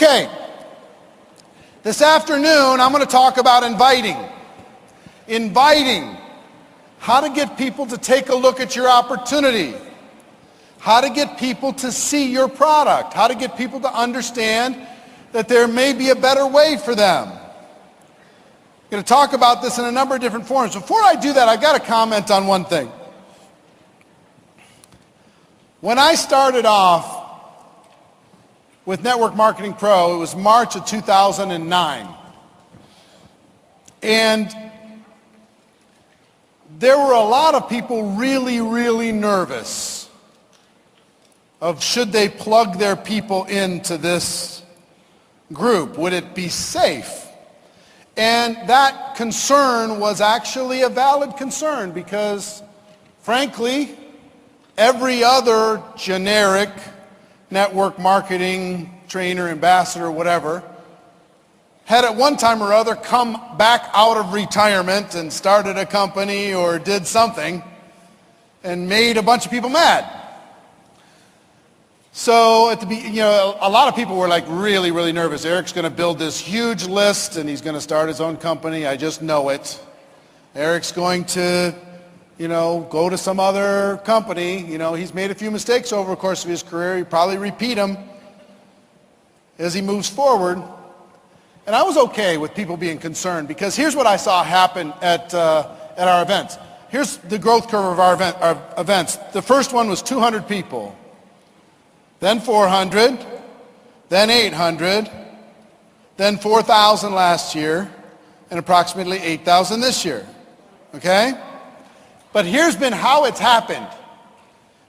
Okay, this afternoon I'm going to talk about inviting. Inviting. How to get people to take a look at your opportunity. How to get people to see your product. How to get people to understand that there may be a better way for them. I'm going to talk about this in a number of different forms. Before I do that, I've got to comment on one thing. When I started off with Network Marketing Pro, it was March of 2009. And there were a lot of people really nervous of should they plug their people into this group. Would it be safe? And that concern was actually a valid concern because, frankly, every other generic network marketing trainer, ambassador, whatever, had at one time or other come back out of retirement and started a company or did something and made a bunch of people mad. So a lot of people were like really nervous. Eric's going to build this huge list and he's going to start his own company. I just know it. Eric's going to, go to some other company. He's made a few mistakes over the course of his career. He'll probably repeat them as he moves forward. And I was okay with people being concerned because here's what I saw happen at our events. Here's the growth curve of our events. The first one was 200 people, then 400, then 800, then 4,000 last year, and approximately 8,000 this year. Okay? But here's been how it's happened.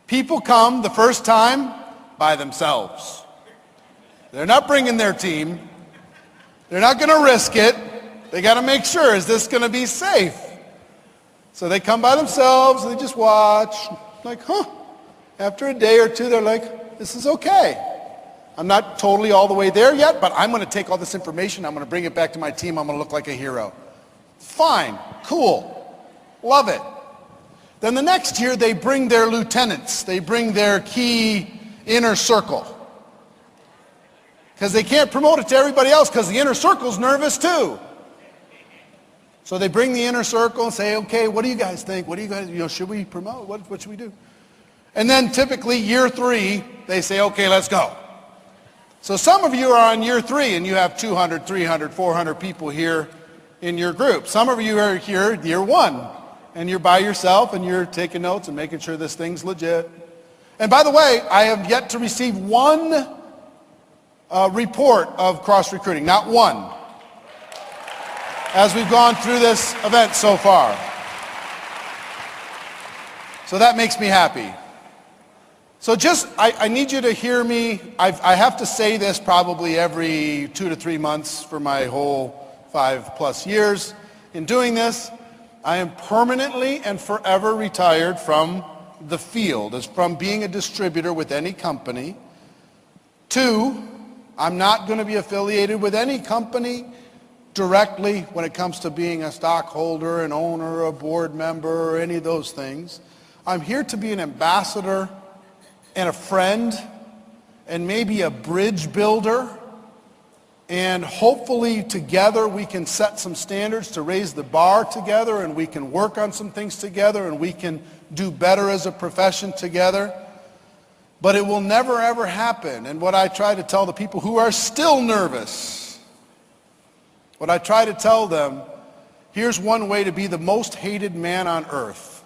People come the first time by themselves. They're not bringing their team. They're not going to risk it. They got to make sure, is this going to be safe? So they come by themselves, and they just watch, like, After a day or two, they're like, this is okay. I'm not totally all the way there yet, but I'm going to take all this information, I'm going to bring it back to my team, I'm going to look like a hero. Fine, cool, love it. Then the next year, they bring their lieutenants. They bring their key inner circle. Because they can't promote it to everybody else because the inner circle's nervous too. So they bring the inner circle and say, okay, what do you guys think? What do you guys, should we promote? What should we do? And then typically year 3, they say, okay, let's go. So some of you are on year 3 and you have 200, 300, 400 people here in your group. Some of you are here year 1 and you're by yourself and you're taking notes and making sure this thing's legit. And by the way, I have yet to receive one report of cross-recruiting, not one, as we've gone through this event so far. So that makes me happy. So I need you to hear me. I have to say this probably every 2 to 3 months for my whole 5+ years in doing this. I am permanently and forever retired from the field, as from being a distributor with any company. 2, I'm not going to be affiliated with any company directly when it comes to being a stockholder, an owner, a board member, or any of those things. I'm here to be an ambassador and a friend and maybe a bridge builder. And hopefully together we can set some standards to raise the bar together and we can work on some things together and we can do better as a profession together. But it will never ever happen. And what I try to tell the people who are still nervous, what I try to tell them, here's one way to be the most hated man on earth.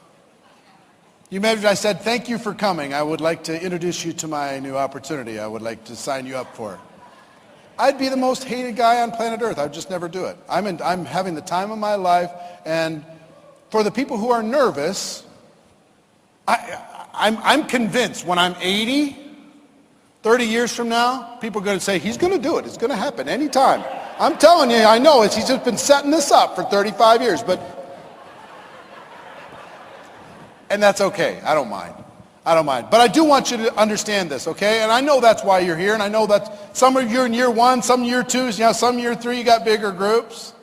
You imagine I said, thank you for coming. I would like to introduce you to my new opportunity. I would like to sign you up for it. I'd be the most hated guy on planet Earth. I'd just never do it. I'm having the time of my life. And for the people who are nervous, I'm convinced when I'm 80, 30 years from now, people are going to say, he's going to do it. It's going to happen anytime. I'm telling you, I know it. He's just been setting this up for 35 years. And that's okay. I don't mind. But I do want you to understand this, okay? And I know that's why you're here. And I know that some of you are in year 1, some year 2, some year 3, you got bigger groups.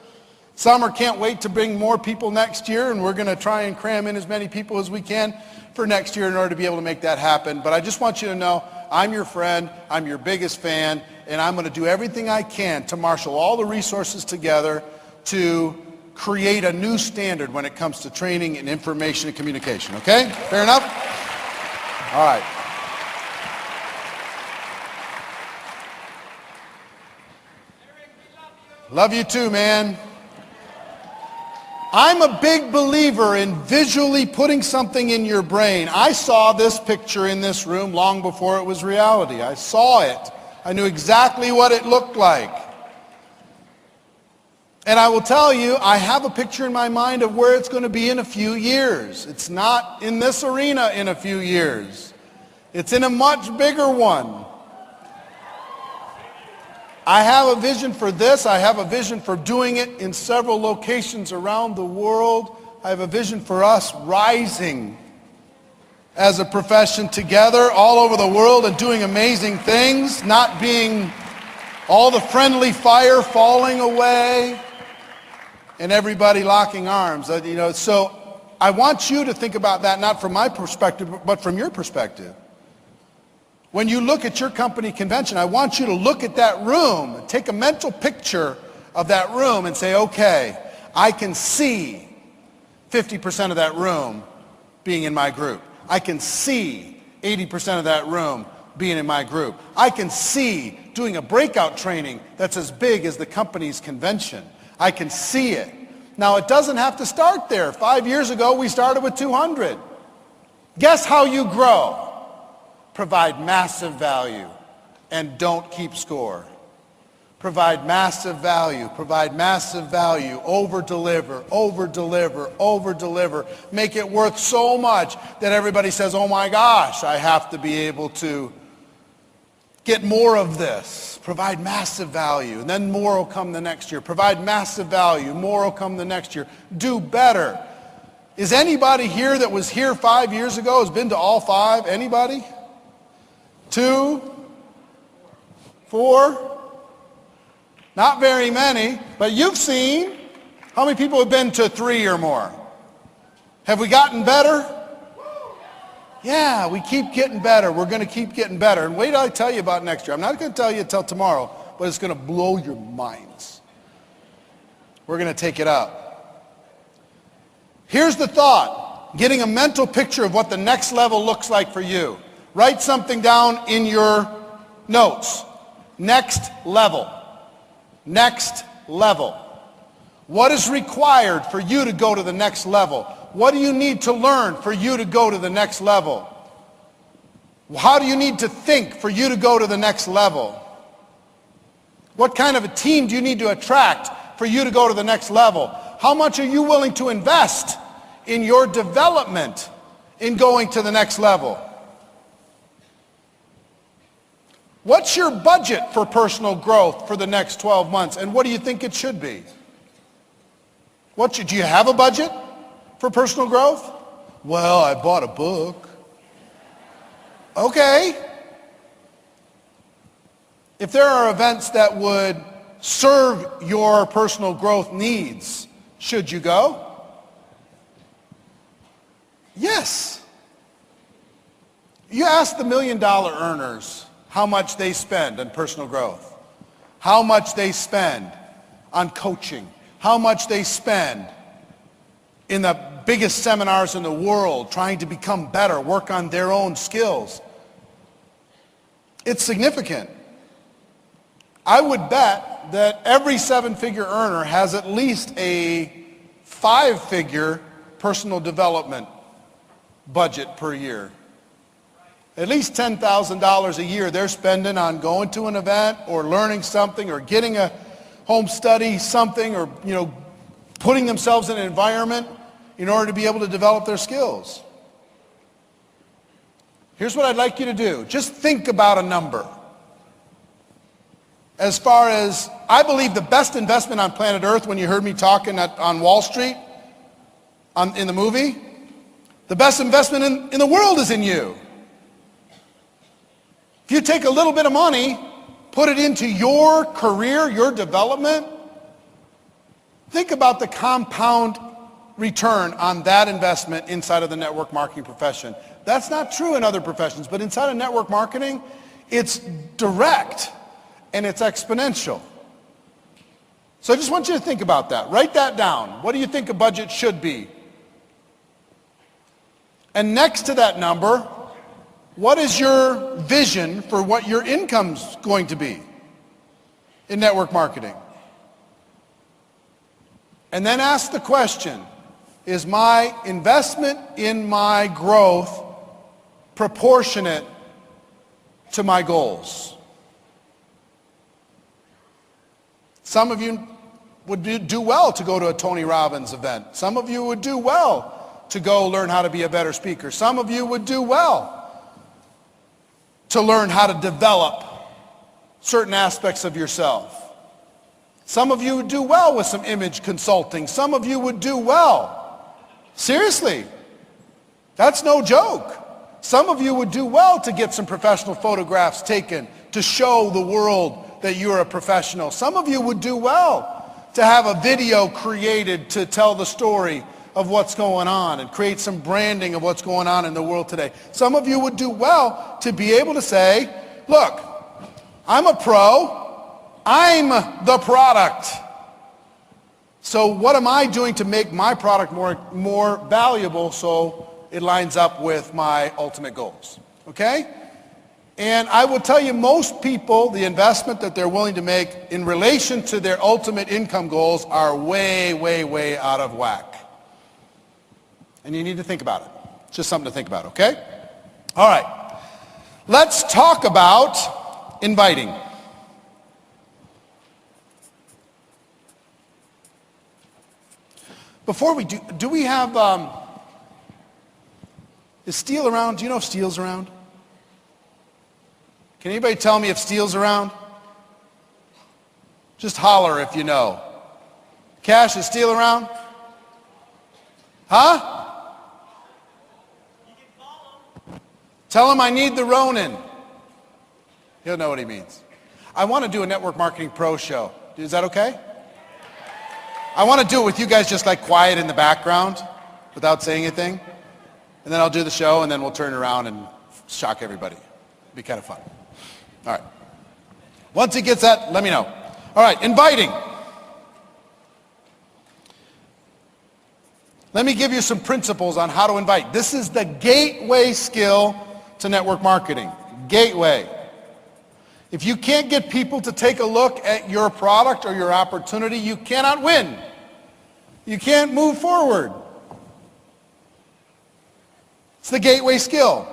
Some can't wait to bring more people next year. And we're going to try and cram in as many people as we can for next year in order to be able to make that happen. But I just want you to know, I'm your friend. I'm your biggest fan. and I'm going to do everything I can to marshal all the resources together to create a new standard when it comes to training and information and communication. Okay? Fair enough? All right. Love you too, man. I'm a big believer in visually putting something in your brain. I saw this picture in this room long before it was reality. I saw it. I knew exactly what it looked like. And I will tell you, I have a picture in my mind of where it's going to be in a few years. It's not in this arena in a few years. It's in a much bigger one. I have a vision for this. I have a vision for doing it in several locations around the world. I have a vision for us rising as a profession together all over the world and doing amazing things, not being all the friendly fire falling away and everybody locking arms. So I want you to think about that, not from my perspective, but from your perspective. When you look at your company convention, I want you to look at that room, take a mental picture of that room and say, okay, I can see 50% of that room being in my group. I can see 80% of that room being in my group. I can see doing a breakout training that's as big as the company's convention. I can see it. Now, it doesn't have to start there. 5 years ago, we started with 200. Guess how you grow? Provide massive value and don't keep score. Provide massive value, over deliver, over deliver, over deliver. Make it worth so much that everybody says, oh my gosh, I have to be able to get more of this. Provide massive value, and then more will come the next year. Provide massive value, more will come the next year. Do better. Is anybody here that was here 5 years ago has been to all 5? Anybody? 2? 4? Not very many, but you've seen. How many people have been to 3 or more? Have we gotten better? Yeah, we keep getting better. We're going to keep getting better. And wait till I tell you about next year. I'm not going to tell you until tomorrow, but it's going to blow your minds. We're going to take it up. Here's the thought. Getting a mental picture of what the next level looks like for you. Write something down in your notes. Next level. Next level. What is required for you to go to the next level? What do you need to learn for you to go to the next level? How do you need to think for you to go to the next level? What kind of a team do you need to attract for you to go to the next level? How much are you willing to invest in your development in going to the next level? What's your budget for personal growth for the next 12 months, and what do you think it should be? Do you have a budget for personal growth? Well, I bought a book. Okay. If there are events that would serve your personal growth needs, should you go? Yes. You ask the $1 million earners how much they spend on personal growth, how much they spend on coaching, how much they spend in the biggest seminars in the world trying to become better, work on their own skills. It's significant. I would bet that every 7-figure earner has at least a 5-figure personal development budget per year. At least $10,000 a year they're spending on going to an event or learning something or getting a home study something or putting themselves in an environment in order to be able to develop their skills. Here's what I'd like you to do. Just think about a number. As far as, I believe the best investment on planet Earth, when you heard me talking on Wall Street, in the movie, the best investment in the world is in you. If you take a little bit of money, put it into your career, your development, think about the compound return on that investment inside of the network marketing profession. That's not true in other professions, but inside of network marketing, it's direct. and it's exponential. So I just want you to think about that. Write that down. What do you think a budget should be? And next to that number, what is your vision for what your income's going to be in network marketing? And then ask the question, is my investment in my growth proportionate to my goals? Some of you would do well to go to a Tony Robbins event. Some of you would do well to go learn how to be a better speaker. Some of you would do well to learn how to develop certain aspects of yourself. Some of you would do well with some image consulting. Some of you would do well. Seriously, that's no joke. Some of you would do well to get some professional photographs taken to show the world that you're a professional. Some of you would do well to have a video created to tell the story of what's going on and create some branding of what's going on in the world today. Some of you would do well to be able to say, look, I'm a pro, I'm the product. So what am I doing to make my product more valuable so it lines up with my ultimate goals? Okay? And I will tell you, most people, the investment that they're willing to make in relation to their ultimate income goals are way, way, way out of whack. And you need to think about it. It's just something to think about, okay? All right. Let's talk about inviting. Before we do we have, is Steele around? Do you know if Steele's around? Can anybody tell me if Steele's around? Just holler if you know. Cash, is Steele around? Huh? Tell him I need the Ronin. He'll know what he means. I want to do a Network Marketing Pro show. Is that okay? I want to do it with you guys just like quiet in the background without saying anything. And then I'll do the show and then we'll turn around and shock everybody. It'll be kind of fun. All right. Once he gets that, let me know. All right, inviting. Let me give you some principles on how to invite. This is the gateway skill to network marketing. Gateway. If you can't get people to take a look at your product or your opportunity, you cannot win. You can't move forward. It's the gateway skill.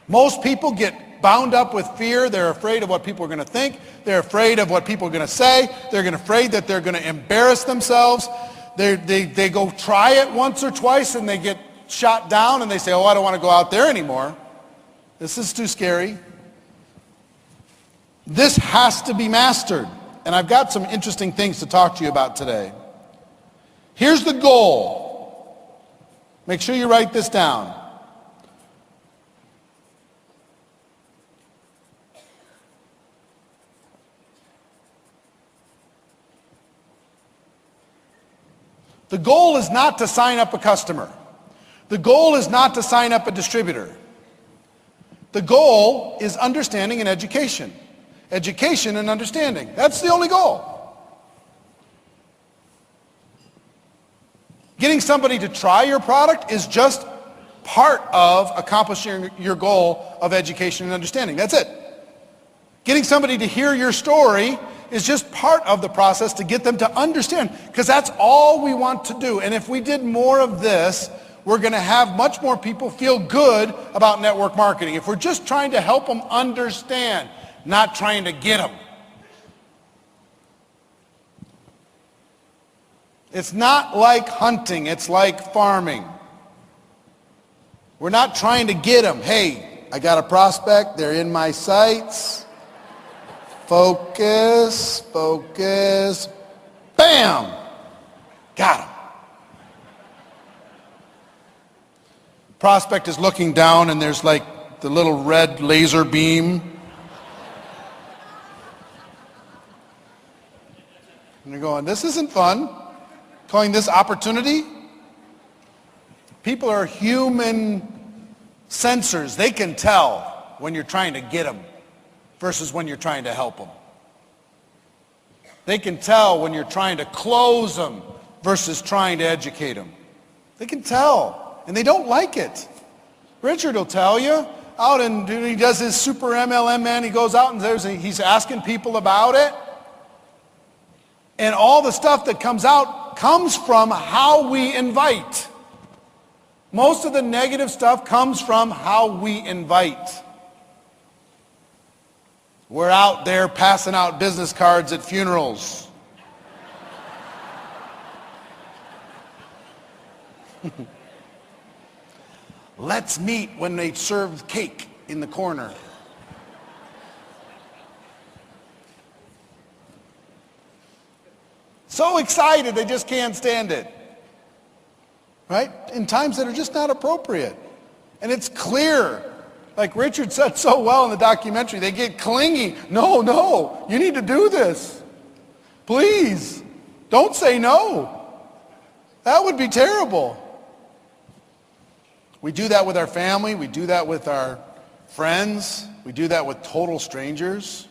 Most people get bound up with fear. They're afraid of what people are going to think. They're afraid of what people are going to say. They're afraid that they're going to embarrass themselves. They go try it once or twice and they get shot down and they say, oh, I don't want to go out there anymore. This is too scary. This has to be mastered. And I've got some interesting things to talk to you about today. Here's the goal. Make sure you write this down. The goal is not to sign up a customer. The goal is not to sign up a distributor. The goal is understanding and education. Education and understanding. That's the only goal. Getting somebody to try your product is just part of accomplishing your goal of education and understanding. That's it. Getting somebody to hear your story is just part of the process to get them to understand, because that's all we want to do. And if we did more of this, we're going to have much more people feel good about network marketing. If we're just trying to help them understand, not trying to get them. It's not like hunting, it's like farming. We're not trying to get them. Hey, I got a prospect, they're in my sights. Focus, focus, bam! Got him. Prospect is looking down and there's like the little red laser beam. And they're going, this isn't fun. Calling this opportunity. People are human sensors. They can tell when you're trying to get them versus when you're trying to help them. They can tell when you're trying to close them versus trying to educate them. They can tell, and they don't like it. Richard will tell you, he does his super MLM, man. He goes out and he's asking people about it. And all the stuff that comes out comes from how we invite. Most of the negative stuff comes from how we invite. We're out there passing out business cards at funerals. Let's meet when they serve cake in the corner. So excited, they just can't stand it. Right? In times that are just not appropriate. And it's clear. Like Richard said so well in the documentary, they get clingy. No, you need to do this. Please, don't say no. That would be terrible. We do that with our family. We do that with our friends. We do that with total strangers.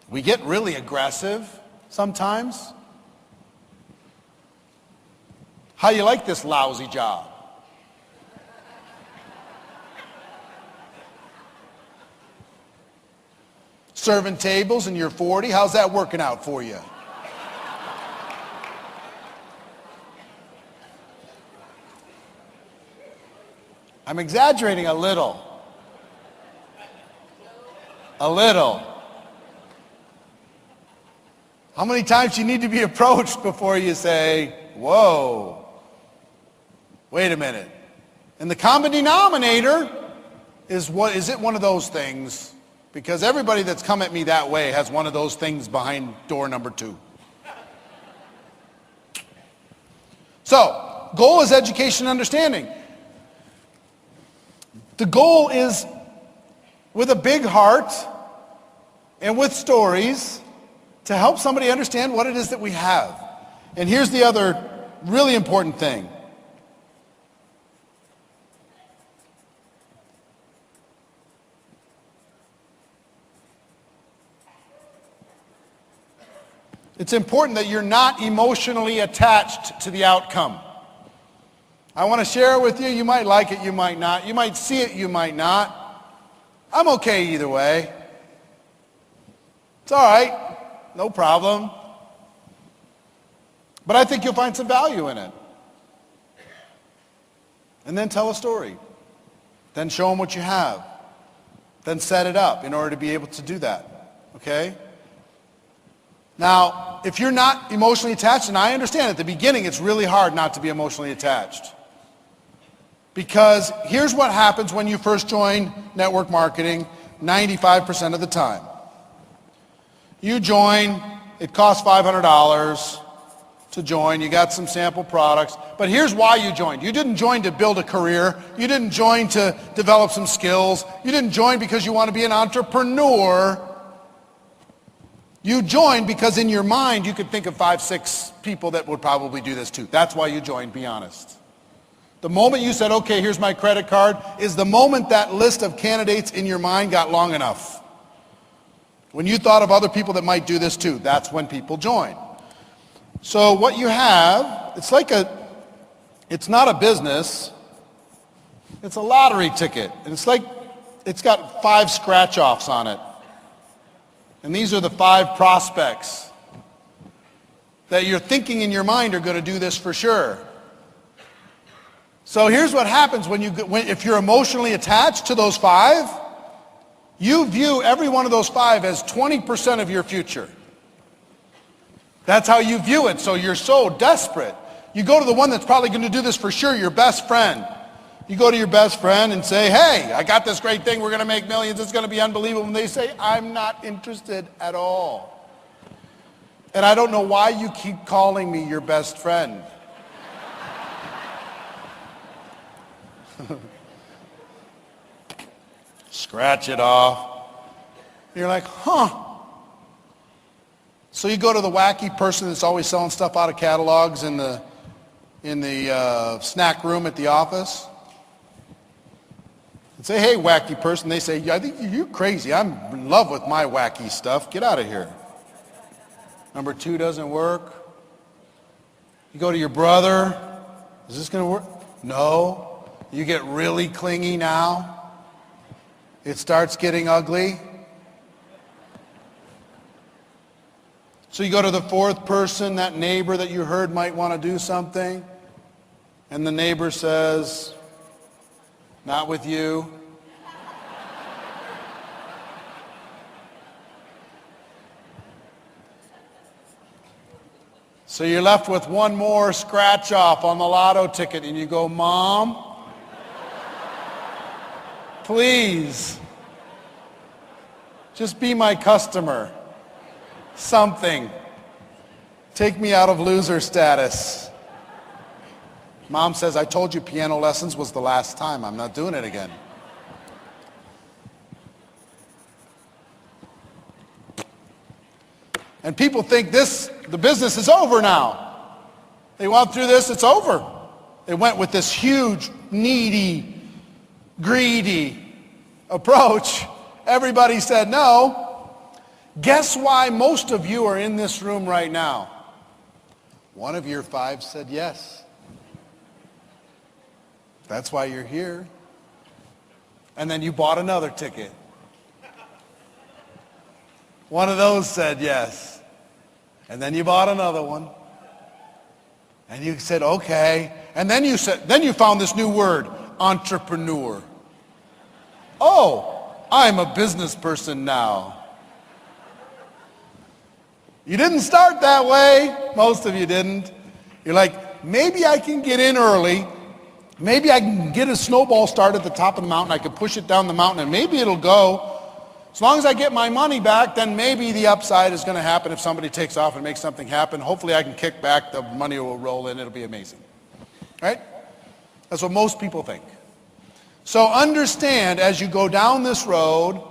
We get really aggressive sometimes. How you like this lousy job? Serving tables and you're 40, how's that working out for you? I'm exaggerating a little. A little. How many times do you need to be approached before you say, whoa, wait a minute. And the common denominator is it one of those things? Because everybody that's come at me that way has one of those things behind door number 2. So, goal is education and understanding. The goal is with a big heart and with stories to help somebody understand what it is that we have. And here's the other really important thing. It's important that you're not emotionally attached to the outcome. I want to share it with you. You might like it, you might not. You might see it, you might not. I'm okay either way. It's all right. No problem. But I think you'll find some value in it. And then tell a story. Then show them what you have. Then set it up in order to be able to do that. Okay? Now, if you're not emotionally attached, and I understand at the beginning it's really hard not to be emotionally attached. Because here's what happens when you first join network marketing 95% of the time. You join, it costs $500 to join, you got some sample products, but here's why you joined. You didn't join to build a career, you didn't join to develop some skills, you didn't join because you want to be an entrepreneur. You joined because in your mind you could think of 5, 6 people that would probably do this too. That's why you joined, be honest. The moment you said, okay, here's my credit card, is the moment that list of candidates in your mind got long enough. When you thought of other people that might do this too, that's when people join. So what you have, it's not a business, it's a lottery ticket. And it's got 5 scratch-offs on it. And these are the 5 prospects that you're thinking in your mind are going to do this for sure. So here's what happens if you're emotionally attached to those 5, you view every one of those 5 as 20% of your future. That's how you view it, so you're so desperate. You go to the one that's probably going to do this for sure, your best friend. You go to your best friend and say, hey, I got this great thing, we're going to make millions, it's going to be unbelievable. And they say, I'm not interested at all. And I don't know why you keep calling me your best friend. Scratch it off. You're like, huh. So you go to the wacky person that's always selling stuff out of catalogs in the snack room at the office. And say, hey, wacky person. They say, yeah, I think you're crazy. I'm in love with my wacky stuff. Get out of here. Number 2 doesn't work. You go to your brother. Is this going to work? No. You get really clingy now. It starts getting ugly. So you go to the 4th person, that neighbor that you heard might want to do something. And the neighbor says, not with you. So you're left with one more scratch off on the lotto ticket and you go, Mom, please, just be my customer. Something. Take me out of loser status. Mom says, I told you piano lessons was the last time. I'm not doing it again. And people think the business is over now. They went through this, it's over. They went with this huge, needy, greedy approach. Everybody said no. Guess why most of you are in this room right now? One of your 5 said yes. That's why you're here. And then you bought another ticket. One of those said yes. And then you bought another one. And you said, okay. And then you found this new word, entrepreneur. Oh, I'm a business person now. You didn't start that way. Most of you didn't. You're like, maybe I can get in early. Maybe I can get a snowball start at the top of the mountain. I can push it down the mountain and maybe it'll go. As long as I get my money back, then maybe the upside is going to happen if somebody takes off and makes something happen. Hopefully I can kick back, the money will roll in, it'll be amazing. Right? That's what most people think. So understand as you go down this road,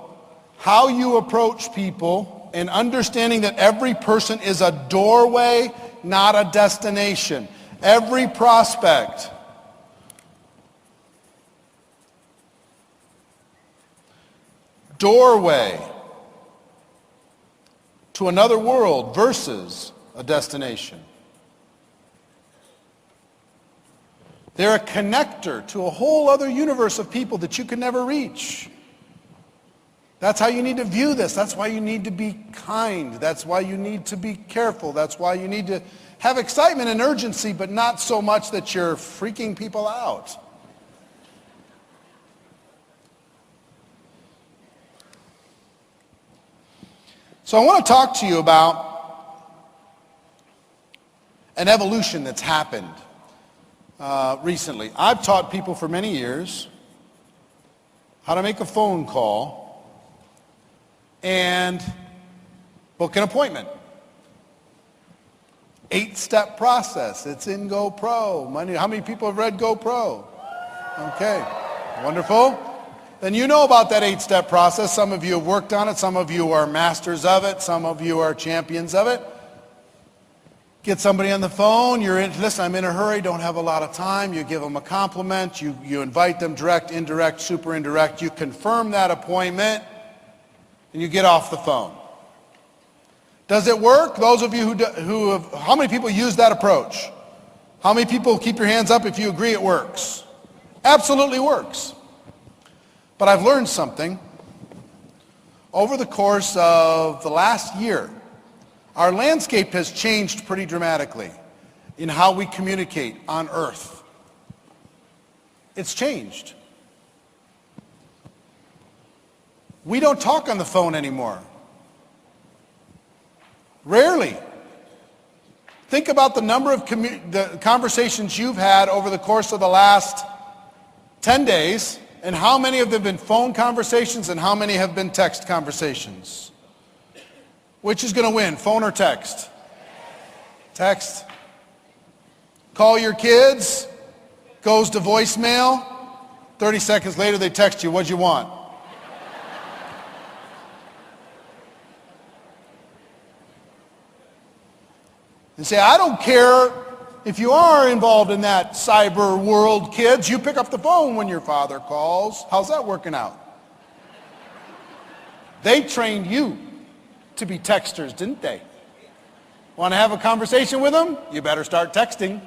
how you approach people, and understanding that every person is a doorway, not a destination. Every prospect. Doorway to another world versus a destination. They're a connector to a whole other universe of people that you can never reach. That's how you need to view this. That's why you need to be kind. That's why you need to be careful. That's why you need to have excitement and urgency, but not so much that you're freaking people out. So I want to talk to you about an evolution that's happened recently. I've taught people for many years how to make a phone call and book an appointment. 8-step process. It's in GoPro. How many people have read GoPro? Okay, wonderful. Then you know about that 8-step process. Some of you have worked on it. Some of you are masters of it. Some of you are champions of it. Get somebody on the phone. Listen, I'm in a hurry. Don't have a lot of time. You give them a compliment. You invite them direct, indirect, super indirect. You confirm that appointment. And you get off the phone. Does it work? Those of you who have, how many people use that approach? How many people, keep your hands up if you agree it works? Absolutely works. But I've learned something. Over the course of the last year, our landscape has changed pretty dramatically in how we communicate on Earth. It's changed. We don't talk on the phone anymore. Rarely. Think about the number of the conversations you've had over the course of the last 10 days, and how many of them have been phone conversations and how many have been text conversations. Which is going to win, phone or text? Text. Call your kids, goes to voicemail, 30 seconds later they text you, what'd you want? And say, I don't care if you are involved in that cyber world, kids, you pick up the phone when your father calls. How's that working out? They trained you to be texters, didn't they? Want to have a conversation with them? You better start texting.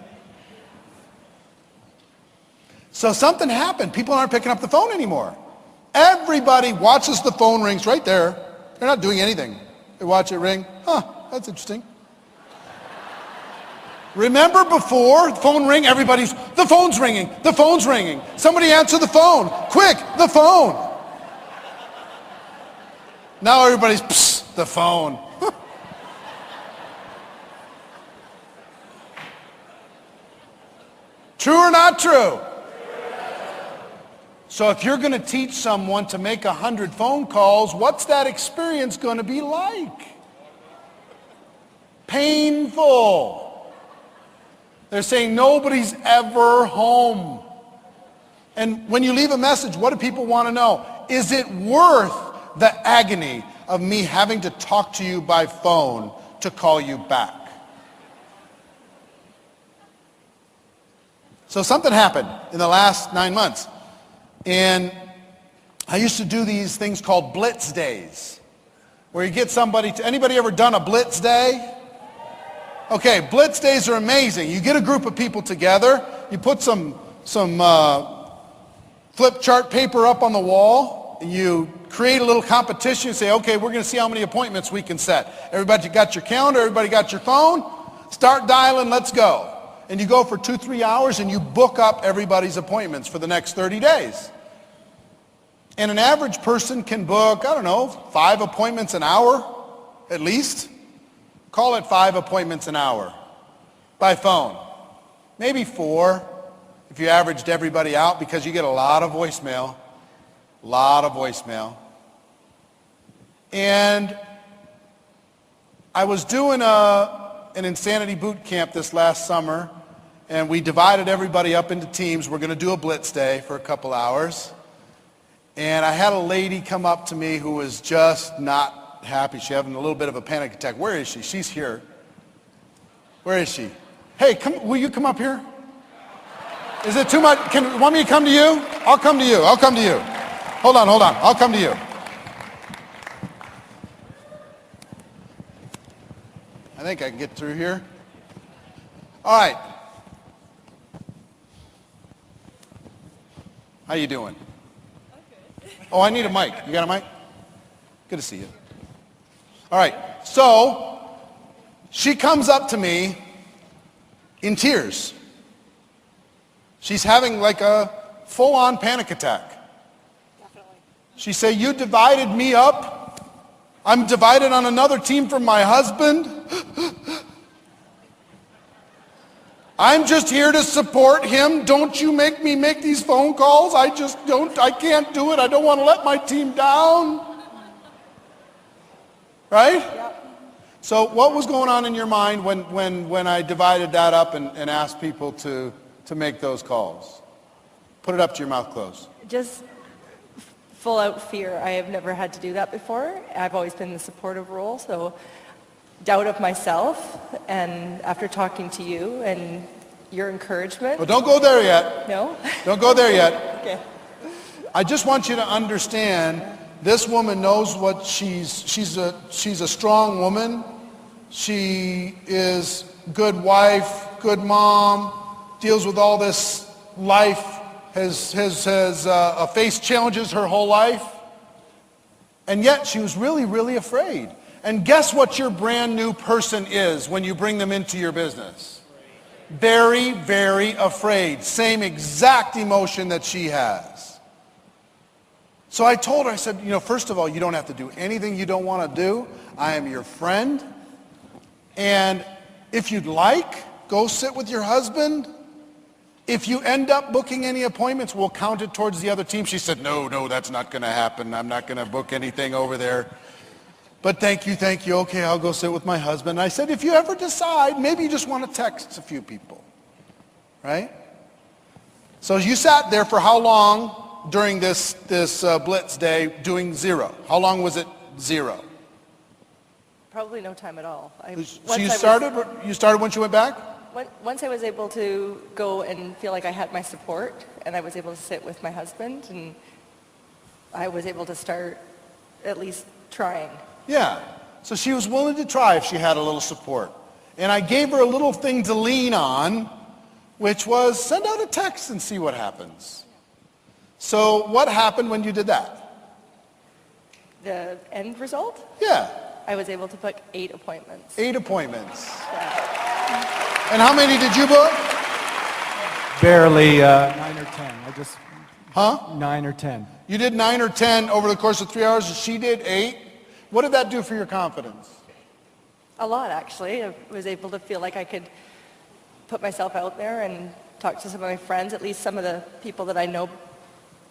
So something happened. People aren't picking up the phone anymore. Everybody watches the phone rings right there. They're not doing anything. They watch it ring. Huh, that's interesting. Remember before the phone ring, everybody's, the phone's ringing, the phone's ringing. Somebody answer the phone. Quick, the phone. Now everybody's, psst, the phone. True or not true? So if you're going to teach someone to make 100 phone calls, what's that experience going to be like? Painful. They're saying nobody's ever home. And when you leave a message, what do people want to know? Is it worth the agony of me having to talk to you by phone to call you back? So something happened in the last 9 months. And I used to do these things called blitz days, where you get somebody to, anybody ever done a blitz day? Okay, blitz days are amazing. You get a group of people together, you put some flip chart paper up on the wall, and you create a little competition and say, okay, we're going to see how many appointments we can set. Everybody got your calendar, everybody got your phone, start dialing, let's go. And you go for 2-3 hours and you book up everybody's appointments for the next 30 days. And an average person can book, I don't know, 5 appointments an hour at least. Call it 5 appointments an hour by phone. Maybe 4 if you averaged everybody out, because you get a lot of voicemail. A lot of voicemail. And I was doing an insanity boot camp this last summer, and we divided everybody up into teams. We're going to do a blitz day for a couple hours. And I had a lady come up to me who was just not happy. She's having a little bit of a panic attack. Where is she? She's here. Where is she? Hey, will you come up here? Is it too much? Want me to come to you? I'll come to you. I'll come to you. Hold on. I'll come to you. I think I can get through here. All right. How you doing? Okay. Oh, I need a mic. You got a mic? Good to see you. All right. So she comes up to me in tears. She's having like a full-on panic attack. Definitely. She said, you divided me up. I'm divided on another team from my husband. I'm just here to support him. Don't you make me make these phone calls. I can't do it. I don't want to let my team down. Right? Yep. So what was going on in your mind when I divided that up and asked people to make those calls? Put it up to your mouth closed. Just full out fear. I have never had to do that before. I've always been in the supportive role, so doubt of myself. And after talking to you and your encouragement. Well, don't go there yet. No? Don't go there yet. Okay. I just want you to understand, this woman knows what she's a strong woman. She is good wife, good mom, deals with all this life, has faced challenges her whole life. And yet she was really, really afraid. And guess what your brand new person is when you bring them into your business? Very, very afraid. Same exact emotion that she has. So I told her, I said, first of all, you don't have to do anything you don't want to do. I am your friend. And if you'd like, go sit with your husband. If you end up booking any appointments, we'll count it towards the other team. She said, no, that's not going to happen. I'm not going to book anything over there. But thank you. Okay, I'll go sit with my husband. I said, if you ever decide, maybe you just want to text a few people, right? So you sat there for how long during this blitz day doing 0? How long was it 0? Probably no time at all. So you started when she went back? once I was able to go and feel like I had my support, and I was able to sit with my husband, and I was able to start at least trying. Yeah. So she was willing to try if she had a little support. And I gave her a little thing to lean on, which was send out a text and see what happens. So what happened when you did that? The end result? Yeah. I was able to book 8 appointments. 8 appointments. Yeah. And how many did you book? Barely 9 or 10. I just... Huh? 9 or 10. You did 9 or 10 over the course of 3 hours, and she did 8. What did that do for your confidence? A lot, actually. I was able to feel like I could put myself out there and talk to some of my friends, at least some of the people that I know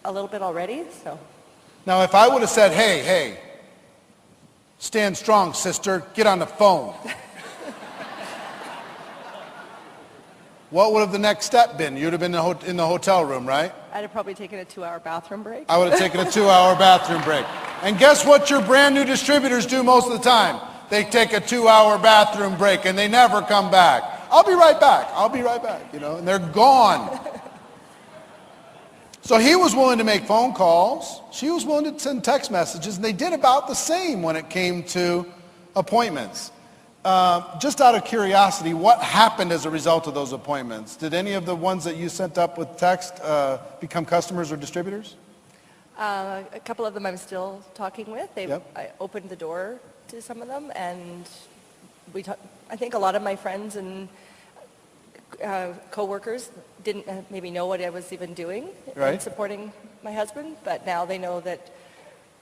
a little bit already. So. Now, if I would have said, hey, stand strong, sister, get on the phone. What would have the next step been? You'd have been in the hotel room, right? I'd have probably taken a 2-hour bathroom break. I would have taken a 2-hour bathroom break. And guess what your brand new distributors do most of the time? They take a 2-hour bathroom break and they never come back. I'll be right back, and they're gone. So he was willing to make phone calls. She was willing to send text messages, and they did about the same when it came to appointments. Just out of curiosity, what happened as a result of those appointments? Did any of the ones that you sent up with text become customers or distributors? A couple of them I'm still talking with. Yep. I opened the door to some of them, and I think a lot of my friends and co-workers didn't maybe know what I was even doing in supporting my husband, but now they know that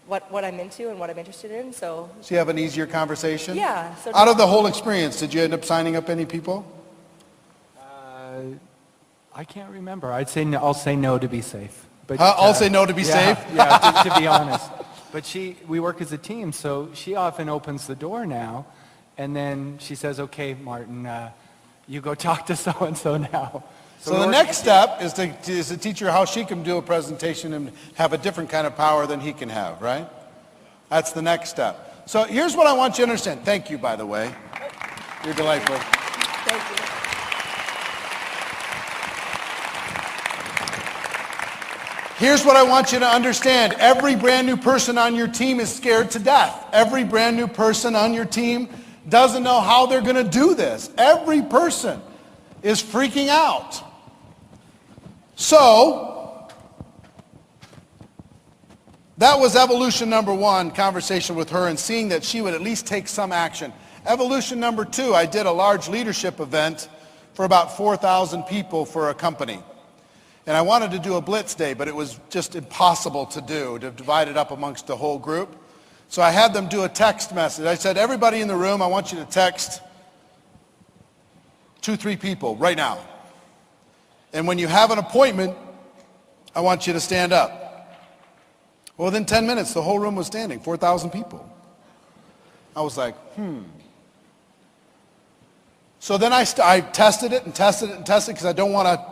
what I'm into and what I'm interested in. So you have an easier conversation? Yeah. So out of the whole experience, did you end up signing up any people? I can't remember. I'll say no to be safe. But I'll say no to be safe? Yeah, to be honest. But we work as a team, so she often opens the door now, and then she says, okay, Martin, you go talk to so-and-so now. So the next step is to teach her how she can do a presentation and have a different kind of power than he can have, right? That's the next step. So here's what I want you to understand. Thank you, by the way. You're delightful. Thank you. Here's what I want you to understand. Every brand new person on your team is scared to death. Every brand new person on your team doesn't know how they're going to do this. Every person is freaking out. So, that was evolution number 1, conversation with her and seeing that she would at least take some action. Evolution number 2, I did a large leadership event for about 4,000 people for a company. And I wanted to do a blitz day, but it was just impossible to do, to divide it up amongst the whole group. So I had them do a text message. I said, everybody in the room, I want you to text 2-3 people right now. And when you have an appointment, I want you to stand up. Well, within 10 minutes, the whole room was standing, 4,000 people. I was like, So then I tested it and tested it and tested it because I don't want to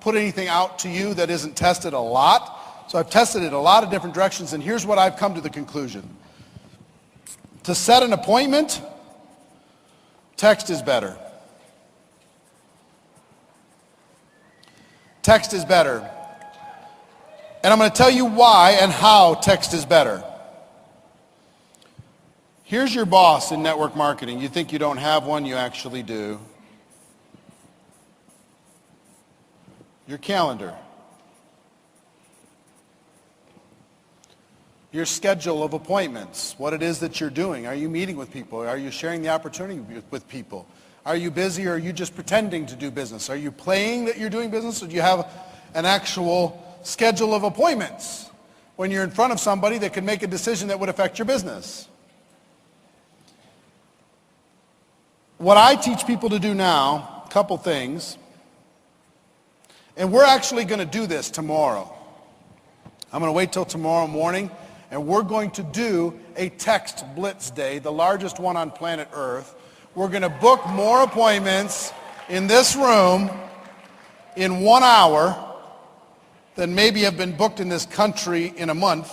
put anything out to you that isn't tested a lot. So I've tested it a lot of different directions, and here's what I've come to the conclusion. To set an appointment, text is better. Text is better. And I'm going to tell you why and how text is better. Here's your boss in network marketing. You think you don't have one, you actually do. Your calendar. Your schedule of appointments, what it is that you're doing. Are you meeting with people? Are you sharing the opportunity with people? Are you busy, or are you just pretending to do business? Are you playing that you're doing business, or do you have an actual schedule of appointments when you're in front of somebody that could make a decision that would affect your business? What I teach people to do now, a couple things, and we're actually going to do this tomorrow. I'm going to wait till tomorrow morning, and we're going to do a text blitz day, the largest one on planet Earth. We're going to book more appointments in this room in 1 hour than maybe have been booked in this country in a month.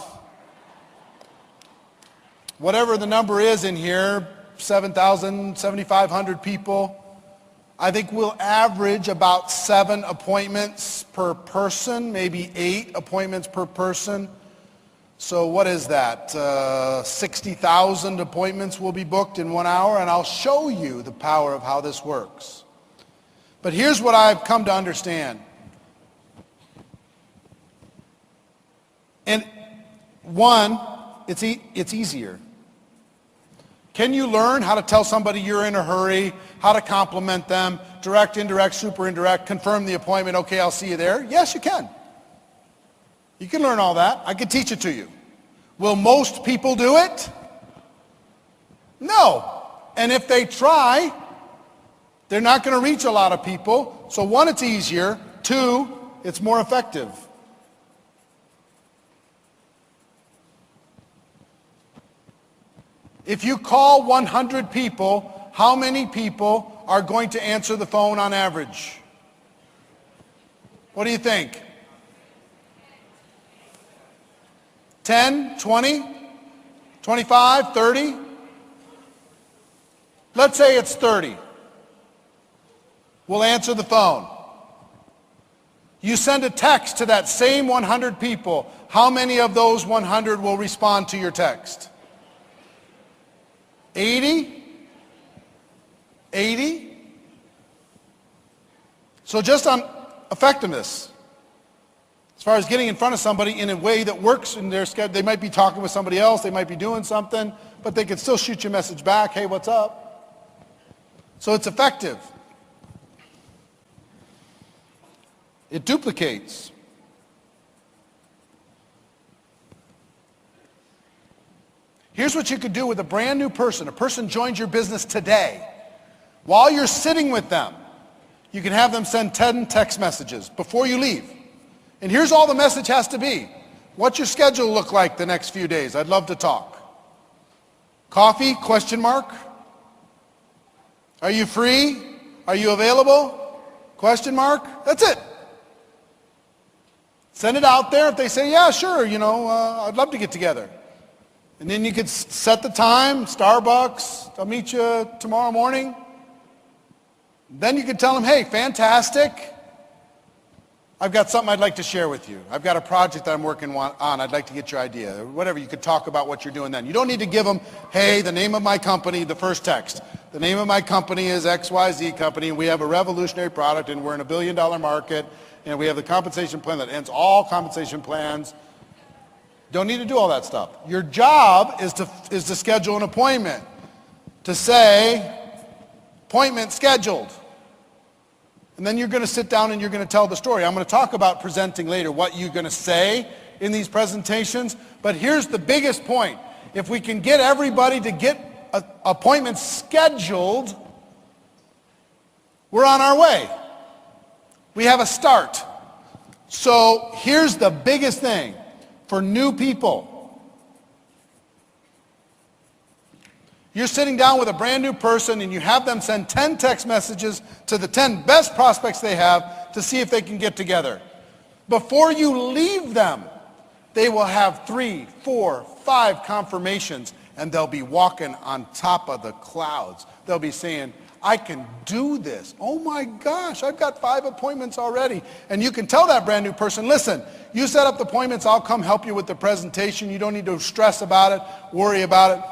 Whatever the number is in here, 7,000, 7,500 people. I think we'll average about 7 appointments per person, maybe 8 appointments per person. So what is that? 60,000 appointments will be booked in 1 hour, and I'll show you the power of how this works. But here's what I've come to understand. And one, it's easier. Can you learn how to tell somebody you're in a hurry, how to compliment them, direct, indirect, super indirect, confirm the appointment, okay, I'll see you there? Yes, you can. You can learn all that. I can teach it to you. Will most people do it? No. And if they try, they're not going to reach a lot of people. So 1, it's easier. 2, it's more effective. If you call 100 people, how many people are going to answer the phone on average? What do you think? 10, 20, 25, 30? Let's say it's 30. We'll answer the phone. You send a text to that same 100 people. How many of those 100 will respond to your text? 80? 80? So just on effectiveness, as far as getting in front of somebody in a way that works in their schedule, they might be talking with somebody else, they might be doing something, but they can still shoot you a message back, hey, what's up? So it's effective. It duplicates. Here's what you could do with a brand new person. A person joins your business today. While you're sitting with them, you can have them send 10 text messages before you leave. And here's all the message has to be. What's your schedule look like the next few days? I'd love to talk. Coffee? Question mark. Are you free? Are you available? Question mark. That's it. Send it out there. If they say, yeah, sure, I'd love to get together. And then you could set the time, Starbucks, I'll meet you tomorrow morning. Then you could tell them, hey, fantastic. I've got something I'd like to share with you. I've got a project that I'm working on. I'd like to get your idea. Or whatever, you could talk about what you're doing then. You don't need to give them, hey, the name of my company, the first text. The name of my company is XYZ Company, and we have a revolutionary product, and we're in $1 billion market, and we have the compensation plan that ends all compensation plans. Don't need to do all that stuff. Your job is to schedule an appointment. To say, appointment scheduled. And then you're going to sit down and you're going to tell the story. I'm going to talk about presenting later, what you're going to say in these presentations. But here's the biggest point. If we can get everybody to get appointments scheduled, we're on our way. We have a start. So here's the biggest thing for new people. You're sitting down with a brand new person and you have them send 10 text messages to the 10 best prospects they have to see if they can get together. Before you leave them, they will have 3, 4, 5 confirmations, and they'll be walking on top of the clouds. They'll be saying, I can do this. Oh my gosh, I've got 5 appointments already. And you can tell that brand new person, listen, you set up the appointments, I'll come help you with the presentation. You don't need to stress about it, worry about it.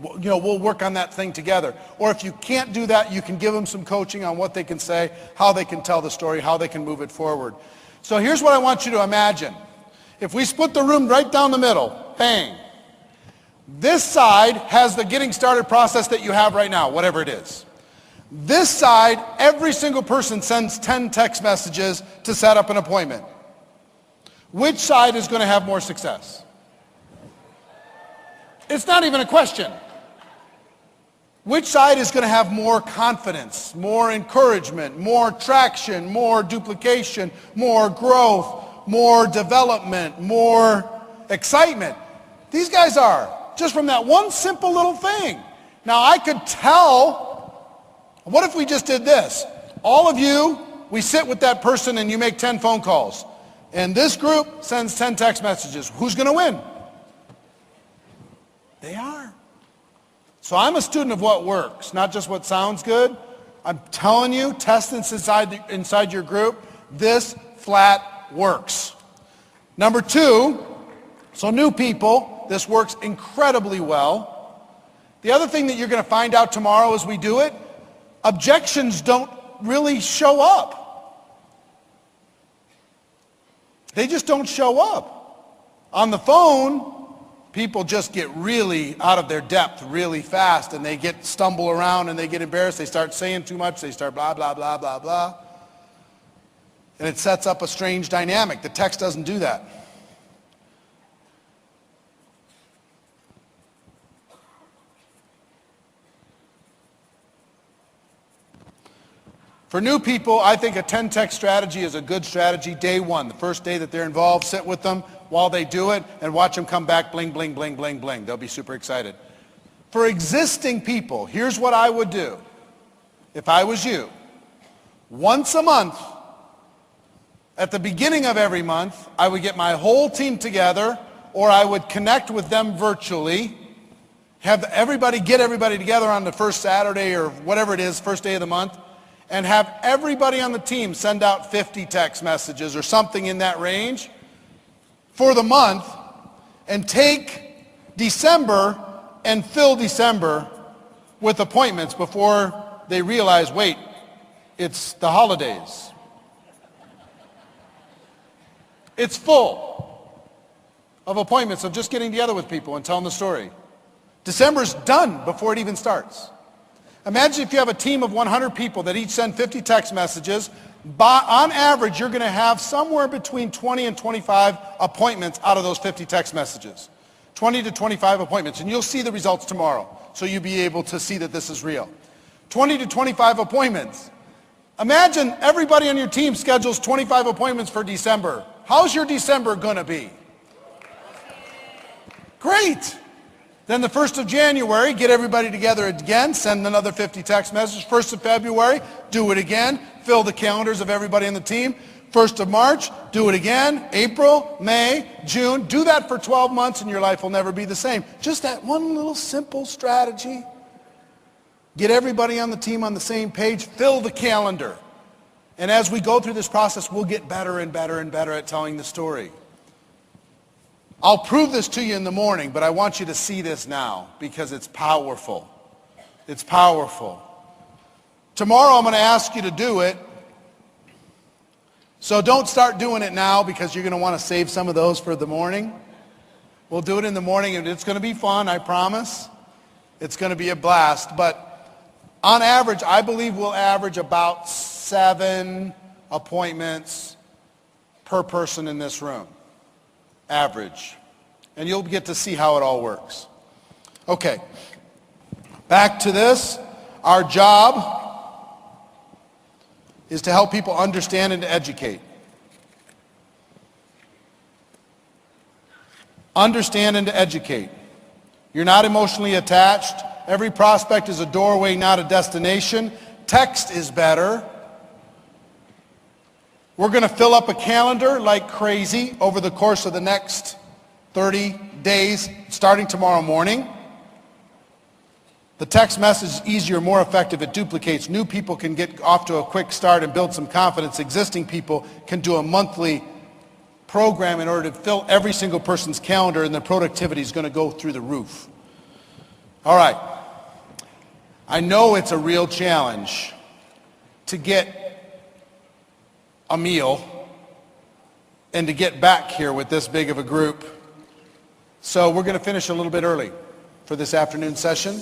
We'll work on that thing together. Or if you can't do that, you can give them some coaching on what they can say, how they can tell the story, how they can move it forward. So here's what I want you to imagine. If we split the room right down the middle, bang. This side has the getting started process that you have right now, whatever it is. This side, every single person sends 10 text messages to set up an appointment. Which side is going to have more success? It's not even a question. Which side is going to have more confidence, more encouragement, more traction, more duplication, more growth, more development, more excitement? These guys are, just from that one simple little thing. Now I could tell, what if we just did this? All of you, we sit with that person and you make 10 phone calls. And this group sends 10 text messages. Who's going to win? They are. So I'm a student of what works, not just what sounds good. I'm telling you, test this inside your group. This flat works. Number 2, so new people, this works incredibly well. The other thing that you're going to find out tomorrow as we do it, objections don't really show up. They just don't show up. On the phone, people just get really out of their depth really fast, and they stumble around and they get embarrassed. They start saying too much. They start blah, blah, blah, blah, blah. And it sets up a strange dynamic. The text doesn't do that. For new people, I think a 10-text strategy is a good strategy day one. The first day that they're involved, sit with them while they do it and watch them come back, bling, bling, bling, bling, bling. They'll be super excited. For existing people, here's what I would do if I was you. Once a month, at the beginning of every month, I would get my whole team together, or I would connect with them virtually, get everybody together on the first Saturday or whatever it is, first day of the month, and have everybody on the team send out 50 text messages or something in that range for the month, and take December and fill December with appointments before they realize, wait, it's the holidays. It's full of appointments of just getting together with people and telling the story. December's done before it even starts. Imagine if you have a team of 100 people that each send 50 text messages. On average, you're going to have somewhere between 20 and 25 appointments out of those 50 text messages. 20 to 25 appointments, and you'll see the results tomorrow, so you'll be able to see that this is real. 20 to 25 appointments. Imagine everybody on your team schedules 25 appointments for December. How's your December going to be? Great. Then the 1st of January, get everybody together again, send another 50 text messages. 1st of February, do it again, fill the calendars of everybody on the team. 1st of March, do it again. April, May, June, do that for 12 months and your life will never be the same. Just that one little simple strategy. Get everybody on the team on the same page, fill the calendar. And as we go through this process, we'll get better and better and better at telling the story. I'll prove this to you in the morning, but I want you to see this now because it's powerful. It's powerful. Tomorrow I'm going to ask you to do it. So don't start doing it now because you're going to want to save some of those for the morning. We'll do it in the morning and it's going to be fun, I promise. It's going to be a blast. But on average, I believe we'll average about 7 appointments per person in this room. Average. And you'll get to see how it all works. Okay. Back to this. Our job is to help people understand and to educate. Understand and to educate. You're not emotionally attached. Every prospect is a doorway, not a destination. Text is better. We're going to fill up a calendar like crazy over the course of the next 30 days, starting tomorrow morning. The text message is easier, more effective. It duplicates. New people can get off to a quick start and build some confidence. Existing people can do a monthly program in order to fill every single person's calendar, and their productivity is going to go through the roof. All right. I know it's a real challenge to get a meal and to get back here with this big of a group. So we're going to finish a little bit early for this afternoon session.